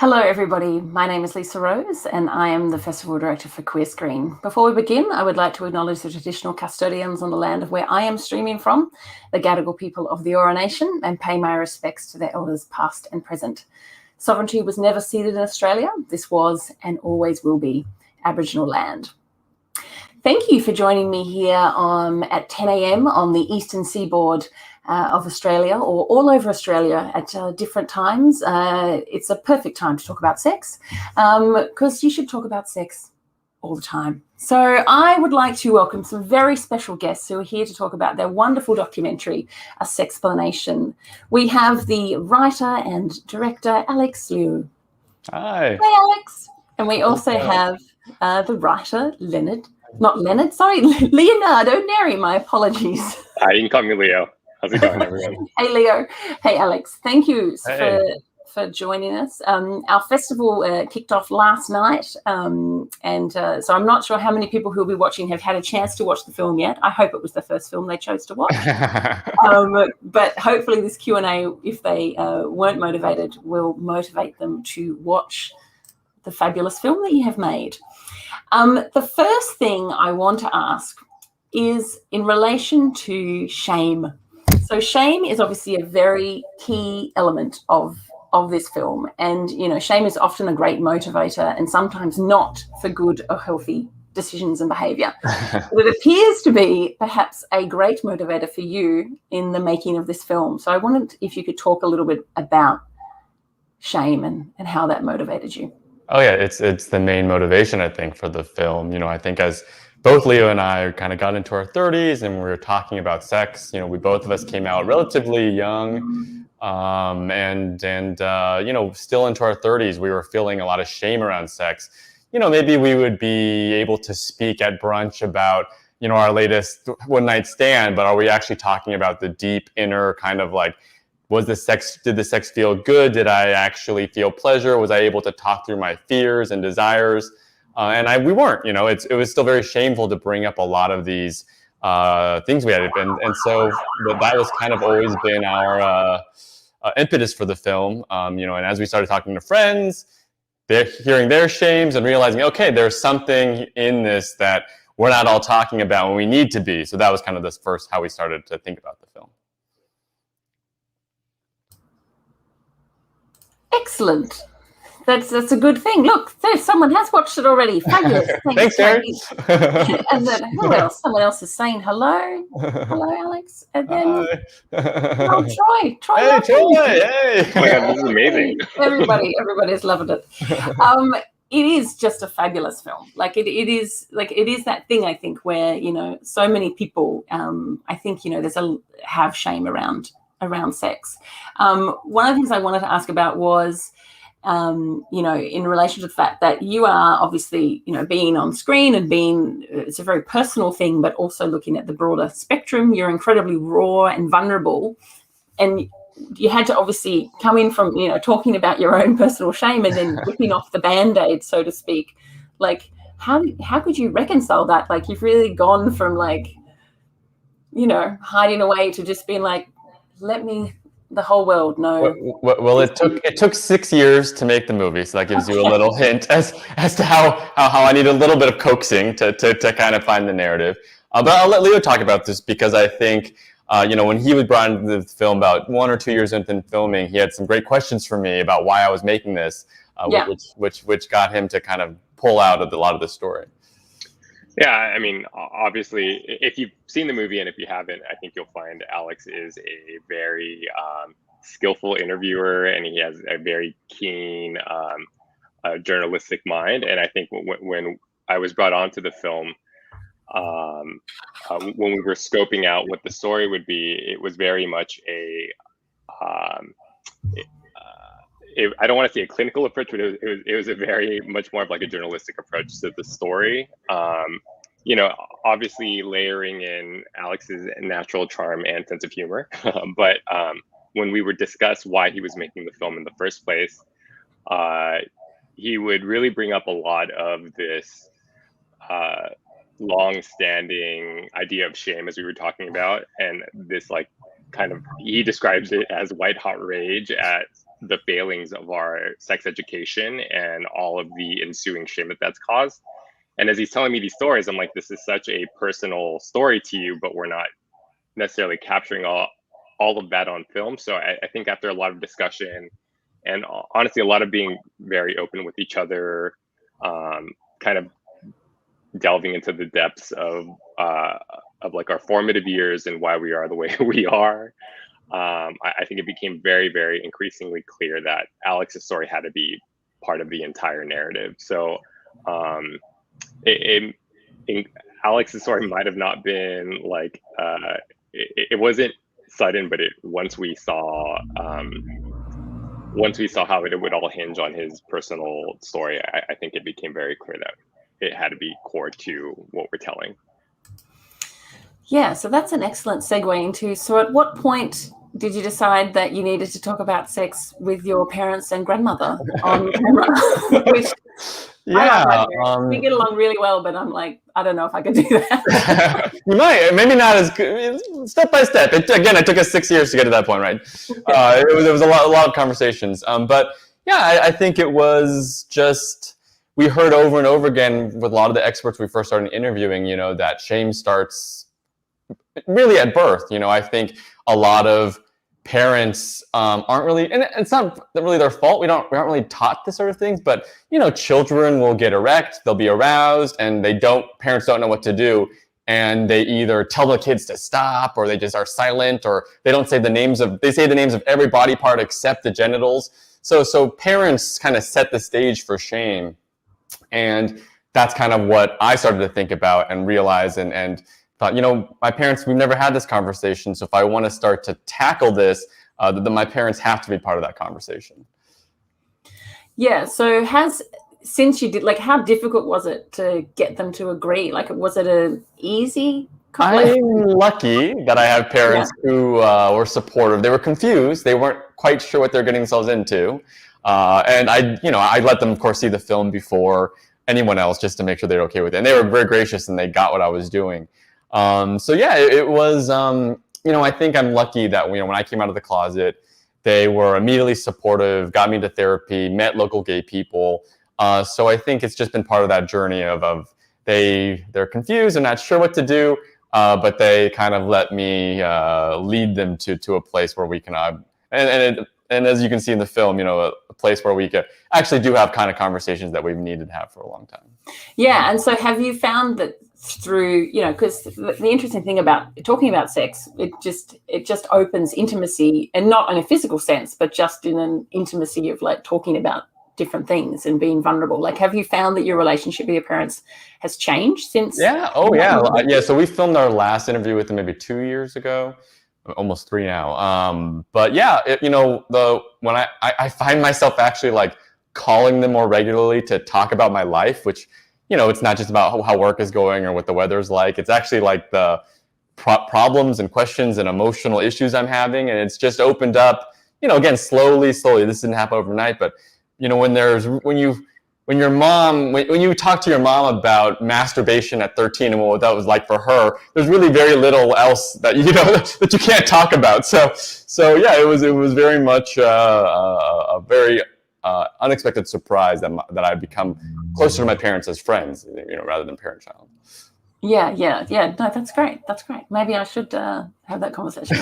Hello, everybody. My name is Lisa Rose, and I am the Festival Director for Queer Screen. Before we begin, I would like to acknowledge the traditional custodians on the land of where I am streaming from, the Gadigal people of the Eora Nation, and pay my respects to their elders past and present. Sovereignty was never ceded in Australia. This was and always will be Aboriginal land. Thank you for joining me here at 10 a.m. on the eastern seaboard of Australia, or all over Australia at different times. It's a perfect time to talk about sex, because you should talk about sex all the time. So I would like to welcome some very special guests who are here to talk about their wonderful documentary, A Sexplanation. We have the writer and director, Alex Liu. Hi. Hi, Alex. And we also have the writer, Leonardo Neri. My apologies. Hi, you can call me Leo. How's it going, everyone? Hey, Leo. Hey, Alex. Thank you for joining us. Our festival kicked off last night, so I'm not sure how many people who will be watching have had a chance to watch the film yet. I hope it was the first film they chose to watch. But hopefully this Q&A, if they weren't motivated, will motivate them to watch the fabulous film that you have made. The first thing I want to ask is in relation to shame. So shame is obviously a very key element of this film. And, you know, shame is often a great motivator and sometimes not for good or healthy decisions and behavior. But it appears to be perhaps a great motivator for you in the making of this film. So I wondered if you could talk a little bit about shame and how that motivated you. Oh yeah, it's the main motivation, I think, for the film. You know, I think as both Leo and I kind of got into our 30s and we were talking about sex, you know, both of us came out relatively young, and you know, still into our 30s, we were feeling a lot of shame around sex. You know, maybe we would be able to speak at brunch about, you know, our latest one night stand, but are we actually talking about the deep inner kind of like, did the sex feel good? Did I actually feel pleasure? Was I able to talk through my fears and desires? And we weren't, you know, it was still very shameful to bring up a lot of these things we had. And so that was kind of always been our impetus for the film, you know, and as we started talking to friends, they're hearing their shames and realizing, okay, there's something in this that we're not all talking about when we need to be. So that was kind of this first how we started to think about the film. Excellent. That's a good thing. Look, someone has watched it already. Fabulous. Thanks, Eric. And then who else? Someone else is saying hello. Hello, Alex. And then Troy. Hey, Troy. Hey. Oh my God, this is amazing. Everybody's loving it. It is just a fabulous film. Like it is that thing, I think, where, you know, so many people, I think, you know, have shame around sex. One of the things I wanted to ask about was, you know, in relation to the fact that you are obviously, you know, being on screen and it's a very personal thing, but also looking at the broader spectrum, you're incredibly raw and vulnerable. And you had to obviously come in from, you know, talking about your own personal shame and then ripping off the Band-Aid, so to speak. Like, how could you reconcile that? Like, you've really gone from, like, you know, hiding away to just being like, let the whole world know. Well, it took 6 years to make the movie, so that gives you a little hint as to how I need a little bit of coaxing to kind of find the narrative. But I'll let Leo talk about this because I think, you know, when he was brought into the film about 1 or 2 years into filming, he had some great questions for me about why I was making this, which got him to kind of pull out a lot of the story. Yeah, I mean, obviously, if you've seen the movie and if you haven't, I think you'll find Alex is a very skillful interviewer and he has a very keen journalistic mind. And I think when I was brought onto the film, when we were scoping out what the story would be, it was very much I don't want to say a clinical approach, but it was a very much more of like a journalistic approach to the story. You know, obviously layering in Alex's natural charm and sense of humor. But when we would discuss why he was making the film in the first place, he would really bring up a lot of this long-standing idea of shame, as we were talking about, and this like kind of, he describes it as white hot rage at the failings of our sex education and all of the ensuing shame that's caused. And as he's telling me these stories, I'm like, this is such a personal story to you, but we're not necessarily capturing all of that on film. So I think after a lot of discussion and honestly, a lot of being very open with each other, kind of delving into the depths of like our formative years and why we are the way we are, I think it became very, very increasingly clear that Alex's story had to be part of the entire narrative. So Alex's story might have not been like, it wasn't sudden, but once we saw how it would all hinge on his personal story, I think it became very clear that it had to be core to what we're telling. Yeah, so that's an excellent segue into, so at what point did you decide that you needed to talk about sex with your parents and grandmother on camera? Which, yeah, we get along really well, but I'm like, I don't know if I could do that. You might, maybe not as good, step by step. Again, it took us 6 years to get to that point, right? It was a lot of conversations. But yeah, I think it was just, we heard over and over again with a lot of the experts we first started interviewing, you know, that shame starts really at birth. You know, I think a lot of parents aren't really, and it's not really their fault. We aren't really taught this sort of things, but you know, children will get erect, they'll be aroused, and parents don't know what to do. And they either tell the kids to stop, or they just are silent, or they say the names of every body part except the genitals. So parents kind of set the stage for shame. And that's kind of what I started to think about and realize and thought, you know, my parents, we've never had this conversation. So if I want to start to tackle this, then my parents have to be part of that conversation. Yeah. So since you did, like, how difficult was it to get them to agree? Like, was it an easy? I'm lucky that I have parents who were supportive. They were confused. They weren't quite sure what they're getting themselves into. And I let them, of course, see the film before anyone else, just to make sure they're okay with it. And they were very gracious, and they got what I was doing. So yeah, it was, I think I'm lucky that, when I came out of the closet, they were immediately supportive, got me into therapy, met local gay people. So I think it's just been part of that journey of they're confused and not sure what to do, but they kind of let me lead them to a place where we can, and as you can see in the film, you know, a place where we could actually do have kind of conversations that we've needed to have for a long time. Yeah, and so have you found that through, you know, because the interesting thing about talking about sex, it just opens intimacy, and not in a physical sense, but just in an intimacy of like talking about different things and being vulnerable. Like, have you found that your relationship with your parents has changed since? Yeah. Oh, yeah. Yeah. So we filmed our last interview with them maybe 2 years ago, almost 3 now. But yeah, when I find myself actually like calling them more regularly to talk about my life, which, you know, it's not just about how work is going or what the weather's like. It's actually like the problems and questions and emotional issues I'm having. And it's just opened up, you know, again, slowly. This didn't happen overnight, but you know, when you talk to your mom about masturbation at 13 and what that was like for her, there's really very little else that, you know, that you can't talk about. So yeah, it was very much a very unexpected surprise that I'd become closer to my parents as friends, you know, rather than parent-child. Yeah. No, that's great. Maybe I should have that conversation.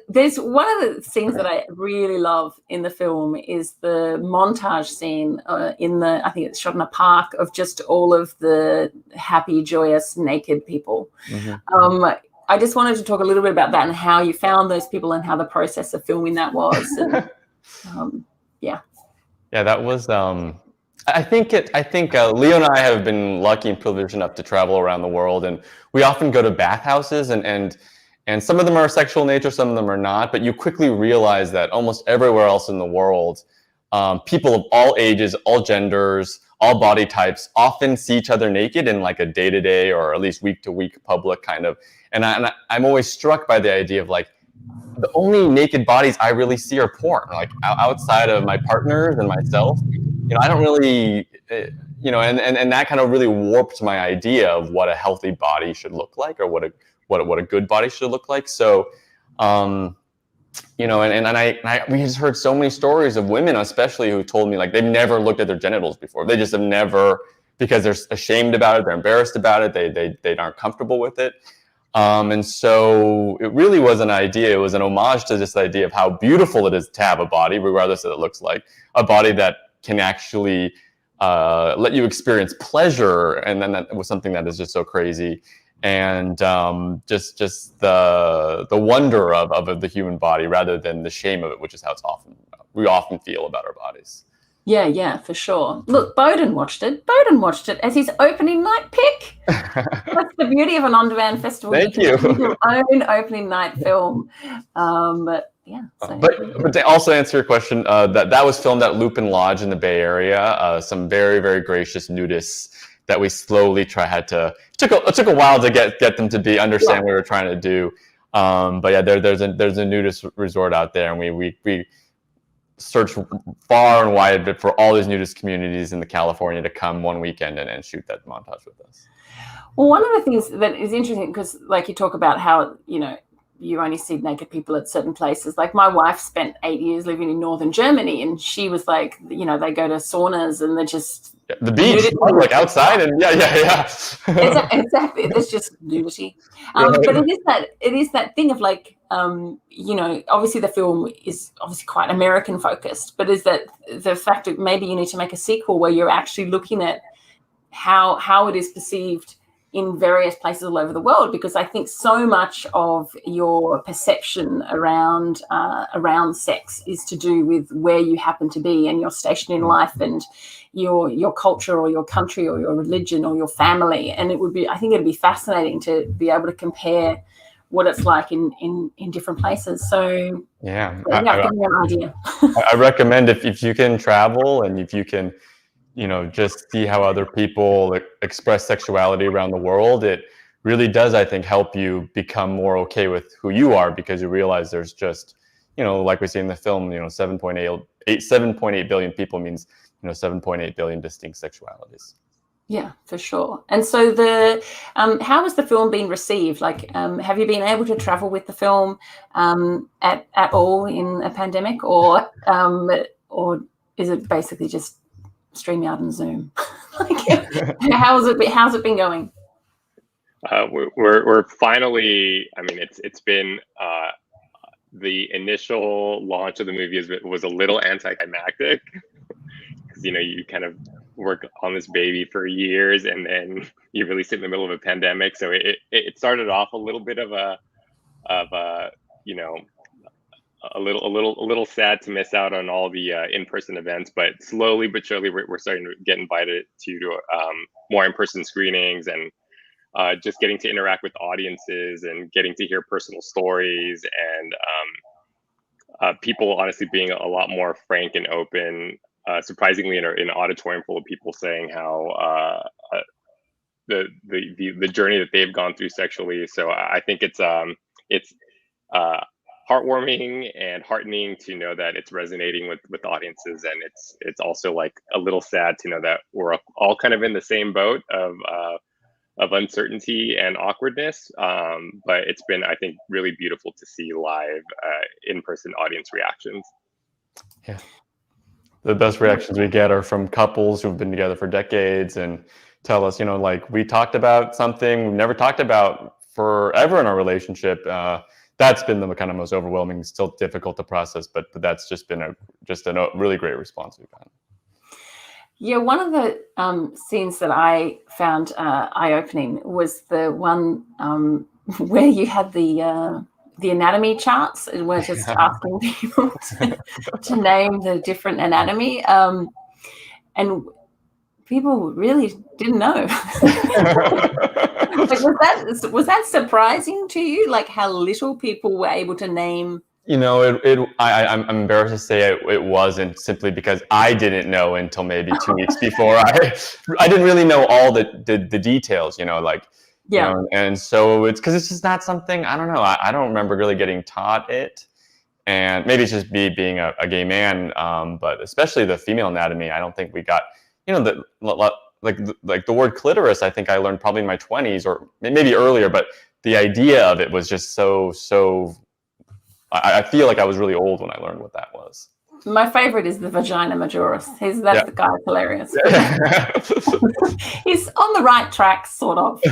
There's one of the things that I really love in the film is the montage scene I think it's shot in a park, of just all of the happy, joyous, naked people. Mm-hmm. I just wanted to talk a little bit about that and how you found those people and how the process of filming that was. And, yeah, that was. I think Leo and I have been lucky and privileged enough to travel around the world, and we often go to bathhouses, and some of them are sexual in nature, some of them are not. But you quickly realize that almost everywhere else in the world, people of all ages, all genders, all body types often see each other naked in like a day-to-day or at least week-to-week public kind of. And I'm always struck by the idea of like, the only naked bodies I really see are porn. Like outside of my partners and myself, you know, I don't really, you know, and that kind of really warped my idea of what a healthy body should look like, or what a good body should look like. So, you know, we just heard so many stories of women, especially, who told me like they've never looked at their genitals before. They just have never, because they're ashamed about it, they're embarrassed about it, they aren't comfortable with it. And so it really was an idea. It was an homage to this idea of how beautiful it is to have a body, regardless of what it looks like, a body that can actually let you experience pleasure. And then that was something that is just so crazy. And just the wonder of the human body, rather than the shame of it, which is how we often feel about our bodies. Yeah, for sure. Look, Bowden watched it as his opening night pick. That's the beauty of an on-demand festival. Thank you. Your own opening night film. But yeah. So. But to also answer your question, that was filmed at Lupin Lodge in the Bay Area. Some very, very gracious nudists that we slowly had to. It took a while to get them to understand what we were trying to do. But yeah, there's a nudist resort out there, and we searched far and wide for all these nudist communities in California to come one weekend and shoot that montage with us. Well, one of the things that is interesting, because like you talk about how, you know, you only see naked people at certain places. Like my wife spent 8 years living in northern Germany, and she was like, you know, they go to saunas and they're just the beach, like outside, and yeah. Exactly. There's just nudity. But it is that thing of like, you know, obviously the film is obviously quite American focused, but is that the fact that maybe you need to make a sequel where you're actually looking at how it is perceived in various places all over the world, because I think so much of your perception around sex is to do with where you happen to be and your station in life and your culture or your country or your religion or your family. And I think it'd be fascinating to be able to compare what it's like in different places. So yeah, give me an idea. I recommend if you can travel and if you can, you know, just see how other people express sexuality around the world, it really does, I think, help you become more okay with who you are, because you realize there's just, you know, like we see in the film, you know, 7.8 billion people means, you know, 7.8 billion distinct sexualities. Yeah, for sure. And so how has the film been received? Like, have you been able to travel with the film at all in a pandemic, or is it basically just StreamYard and Zoom? Like, how's it been going? We're finally. I mean, it's been the initial launch of the movie was a little anticlimactic, because you know, you kind of work on this baby for years and then you release it in the middle of a pandemic. So it started off a little bit of a you know, a little sad to miss out on all the in-person events, but slowly but surely we're starting to get invited to more in-person screenings, and just getting to interact with audiences and getting to hear personal stories, and people honestly being a lot more frank and open. Surprisingly, in an auditorium full of people saying how the journey that they've gone through sexually. So I think it's heartwarming and heartening to know that it's resonating with audiences, and it's also like a little sad to know that we're all kind of in the same boat of uncertainty and awkwardness. But it's been, I think, really beautiful to see live in-person audience reactions. Yeah. The best reactions we get are from couples who've been together for decades and tell us, you know, like, we talked about something we've never talked about forever in our relationship. That's been the kind of most overwhelming, still difficult to process, but that's just been a really great response we've gotten. Yeah, one of the scenes that I found eye-opening was the one where you had the anatomy charts, and we're just asking people to name the different anatomy, and people really didn't know. Like, was that surprising to you? Like, how little people were able to name? You know, I'm embarrassed to say it wasn't, simply because I didn't know until maybe 2 weeks before. I didn't really know all the details, you know, like. Yeah. You know, and so it's because it's just not something, I don't know. I don't remember really getting taught it, and maybe it's just me being a gay man. But especially the female anatomy, I don't think we got, you know, like the word clitoris. I think I learned probably in my 20s or maybe earlier, but the idea of it was just so I feel like I was really old when I learned what that was. My favorite is the vagina majoris. That's the guy hilarious. He's on the right track, sort of.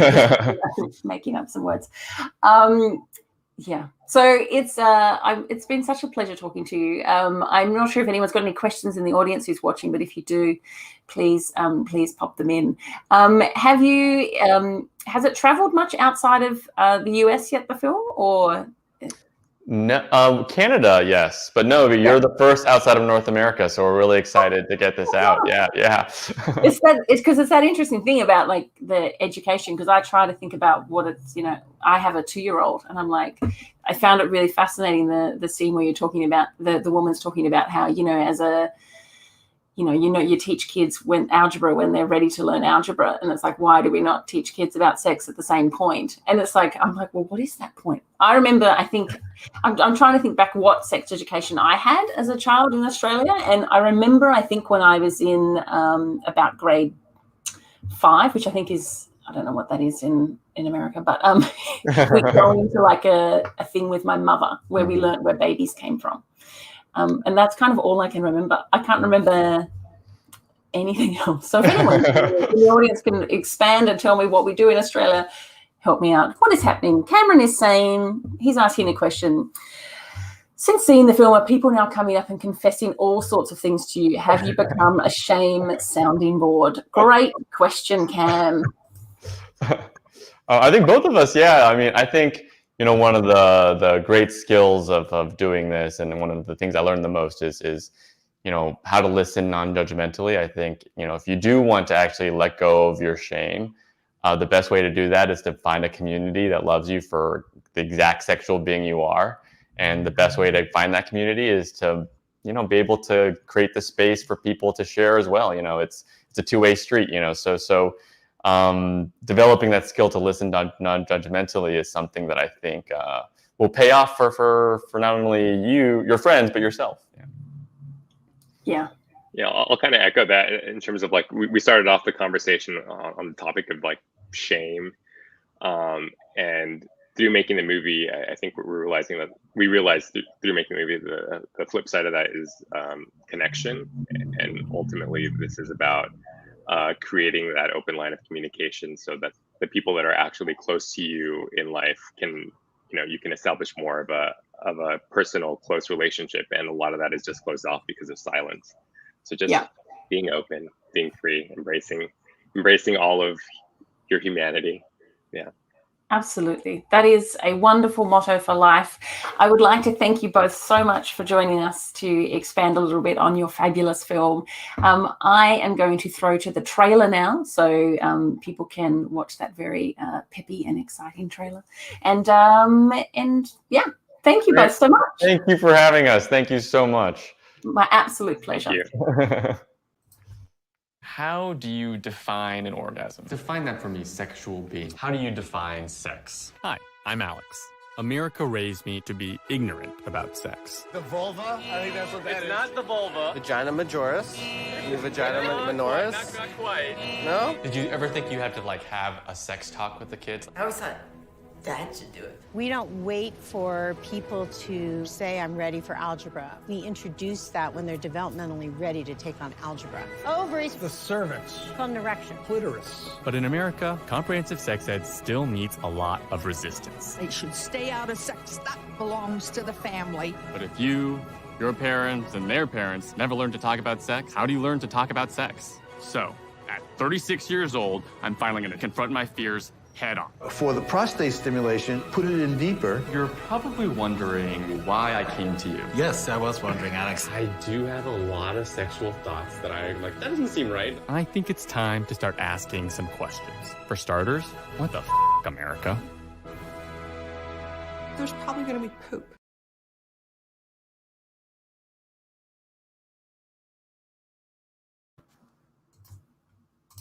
Making up some words. Yeah. So it's been such a pleasure talking to you. I'm not sure if anyone's got any questions in the audience who's watching, but if you do, please pop them in. Has it traveled much outside of the US yet, the film, or? No, Canada, yes, but no, you're the first outside of North America, so we're really excited to get this out. Yeah. It's because it's that interesting thing about like the education, because I try to think about what it's, I have a 2-year-old, and I'm like, I found it really fascinating the scene where you're talking about the woman's talking about how, as a you teach kids algebra when they're ready to learn algebra. And it's like, why do we not teach kids about sex at the same point? And it's like, I'm like, well, what is that point? I remember, I think, I'm trying to think back what sex education I had as a child in Australia. And I remember, I think when I was in about grade 5, which I think is, I don't know what that is in America, but we go into like a thing with my mother where we learned where babies came from. And that's kind of all I can remember. I can't remember anything else. So if anyone in the audience can expand and tell me what we do in Australia, help me out. What is happening? Cameron is saying, he's asking a question. Since seeing the film, are people now coming up and confessing all sorts of things to you? Have you become a shame sounding board? Great question, Cam. I think both of us, yeah. I mean, I think, one of the great skills of doing this, and one of the things I learned the most is how to listen non-judgmentally. I think, if you do want to actually let go of your shame, the best way to do that is to find a community that loves you for the exact sexual being you are. And the best way to find that community is to, be able to create the space for people to share as well. It's a two-way street, so developing that skill to listen non-judgmentally is something that I think will pay off for not only your friends, but yourself. Yeah. I'll kind of echo that in terms of like, we started off the conversation on the topic of like shame, and through making the movie, I think we realized through making the movie, the flip side of that is connection, and ultimately this is about creating that open line of communication so that the people that are actually close to you in life can, you can establish more of a personal, close relationship. And a lot of that is just closed off because of silence. So just being open, being free, embracing all of your humanity. Yeah. Absolutely. That is a wonderful motto for life. I would like to thank you both so much for joining us to expand a little bit on your fabulous film. I am going to throw to the trailer now, so people can watch that very peppy and exciting trailer. And yeah, thank you both so much. Thank you for having us. Thank you so much. My absolute pleasure. Thank you. How do you define an orgasm? Define that for me, sexual being. How do you define sex? Hi, I'm Alex. America raised me to be ignorant about sex. The vulva? I think that's what that is. It's not the vulva. Vagina majoris? The vagina minoris? Not quite. No? Did you ever think you had to have a sex talk with the kids? I always thought Dad should do it. We don't wait for people to say, I'm ready for algebra. We introduce that when they're developmentally ready to take on algebra. Ovaries. The cervix. Fun erection. Clitoris. But in America, comprehensive sex ed still meets a lot of resistance. They should stay out of sex. That belongs to the family. But if you, your parents, and their parents never learned to talk about sex, how do you learn to talk about sex? So, at 36 years old, I'm finally going to confront my fears head on. For the prostate stimulation, put it in deeper. You're probably wondering why I came to you. Yes, I was wondering, Alex. I do have a lot of sexual thoughts that I that doesn't seem right. I think it's time to start asking some questions. For starters, what the America? There's probably going to be poop.